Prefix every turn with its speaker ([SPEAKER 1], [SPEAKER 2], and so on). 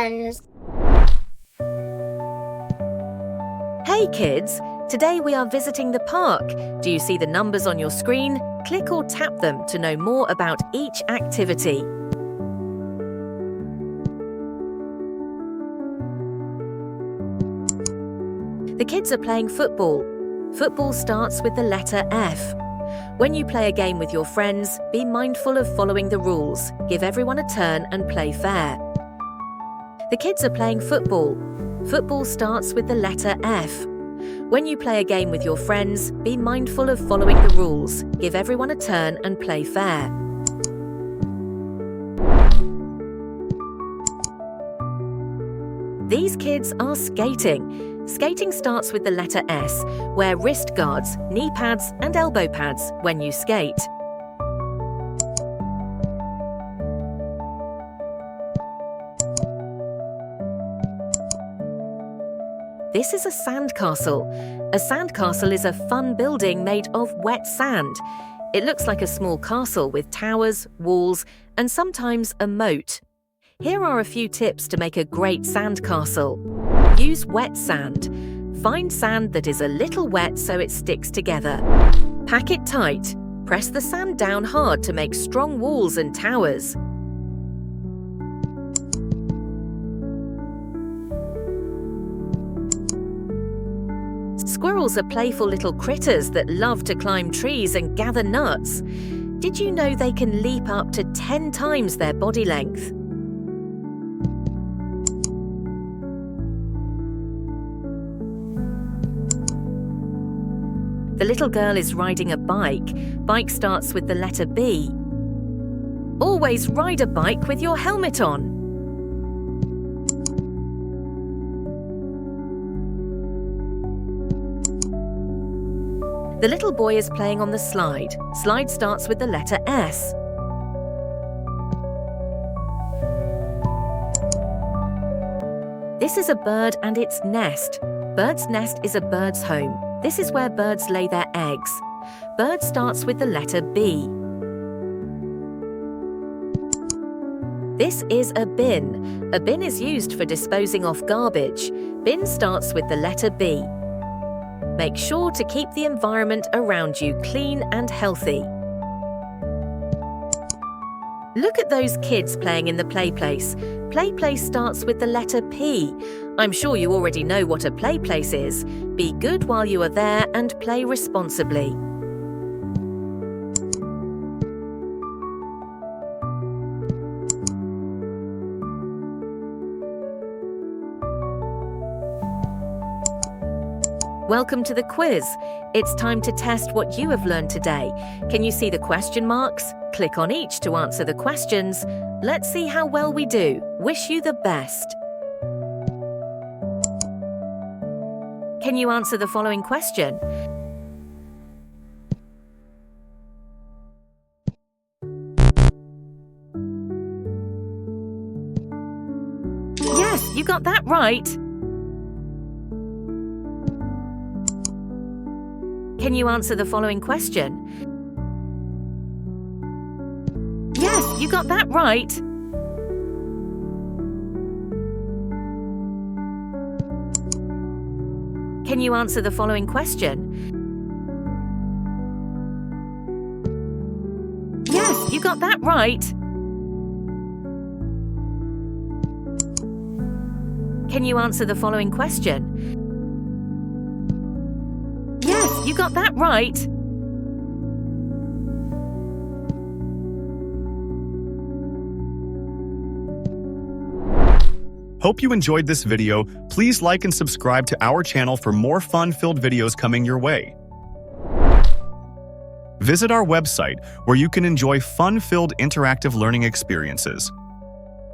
[SPEAKER 1] Kittens.
[SPEAKER 2] Hey kids, today we are visiting the park. Do you see the numbers on your screen? Click or tap them to know more about each activity. The kids are playing football. Football starts with the letter F. When you play a game with your friends, be mindful of following the rules. Give everyone a turn and play fair. The kids are playing football. Football starts with the letter F. When you play a game with your friends, be mindful of following the rules. Give everyone a turn and play fair. These kids are skating. Skating starts with the letter S. Wear wrist guards, knee pads and elbow pads when you skate. This is a sandcastle. A sandcastle is a fun building made of wet sand. It looks like a small castle with towers, walls, and sometimes a moat. Here are a few tips to make a great sandcastle. Use wet sand. Find sand that is a little wet so it sticks together. Pack it tight. Press the sand down hard to make strong walls and towers. Squirrels are playful little critters that love to climb trees and gather nuts. Did you know they can leap up to 10 times their body length? The little girl is riding a bike. Bike starts with the letter B. Always ride a bike with your helmet on. The little boy is playing on the slide. Slide starts with the letter S. This is a bird and its nest. Bird's nest is a bird's home. This is where birds lay their eggs. Bird starts with the letter B. This is a bin. A bin is used for disposing of garbage. Bin starts with the letter B. Make sure to keep the environment around you clean and healthy. Look at those kids playing in the play place. Play place starts with the letter P. I'm sure you already know what a play place is. Be good while you are there and play responsibly. Welcome to the quiz. It's time to test what you have learned today. Can you see the question marks? Click on each to answer the questions. Let's see how well we do. Wish you the best. Can you answer the following question? Yes, you got that right. Can you answer the following question? Yes, you got that right. Can you answer the following question? Yes, you got that right. Can you answer the following question? Yes, you got that right.
[SPEAKER 3] Hope you enjoyed this video. Please like and subscribe to our channel for more fun-filled videos coming your way. Visit our website where you can enjoy fun-filled interactive learning experiences.